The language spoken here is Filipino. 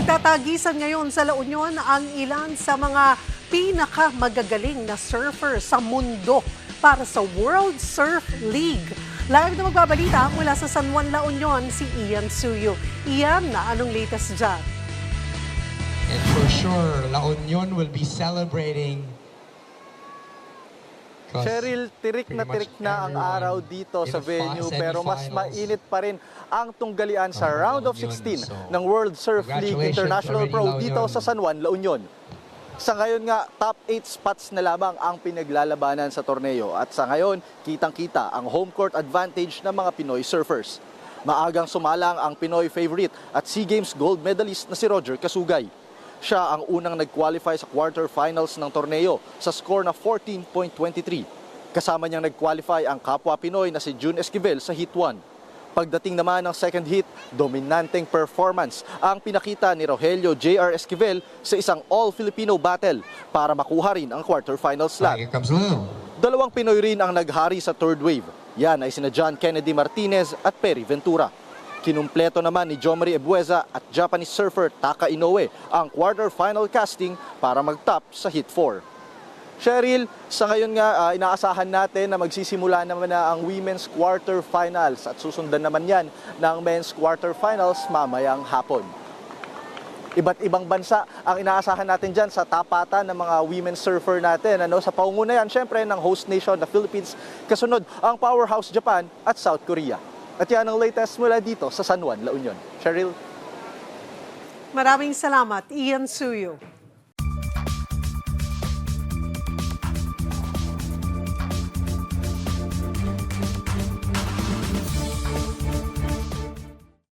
Nagtatagisan ngayon sa La Union ang ilan sa mga pinakamagagaling na surfer sa mundo para sa World Surf League. Live na magbabalita mula sa San Juan, La Union, si Ian Suyo. Ian, anong latest dyan? And for sure, La Union will be celebrating. Cheryl, tirik na ang araw dito sa venue pero mas mainit pa rin ang tunggalian sa round of 16 ng World Surf League International Pro dito sa San Juan, La Union. Sa ngayon nga, top 8 spots na lamang ang pinaglalabanan sa torneo at sa ngayon, kitang-kita ang home court advantage ng mga Pinoy surfers. Maagang sumalang ang Pinoy favorite at SEA Games gold medalist na si Roger Casugay. Siya ang unang nag-qualify sa quarterfinals ng torneo sa score na 14.23. Kasama niyang nag-qualify ang kapwa Pinoy na si June Esquivel sa Heat 1. Pagdating naman ng second heat, dominanteng performance ang pinakita ni Rogelio J.R. Esquivel sa isang all-Filipino battle para makuha rin ang quarterfinal slot. Dalawang Pinoy rin ang naghari sa third wave. Yan ay sina John Kennedy Martinez at Perry Ventura. Kinumpleto naman ni Jomari Ebueza at Japanese surfer Taka Inoue ang quarterfinal casting para mag-top sa Heat 4. Cheryl, sa ngayon nga inaasahan natin na magsisimula naman na ang women's quarterfinals at susundan naman yan ng men's quarterfinals mamayang hapon. Iba't ibang bansa ang inaasahan natin dyan sa tapatan ng mga women's surfer natin. Sa paungunayan, syempre, ng host nation na Philippines, kasunod ang powerhouse Japan at South Korea. At yan ang latest mula dito sa San Juan, La Union. Cheryl? Maraming salamat, Ian Suyo.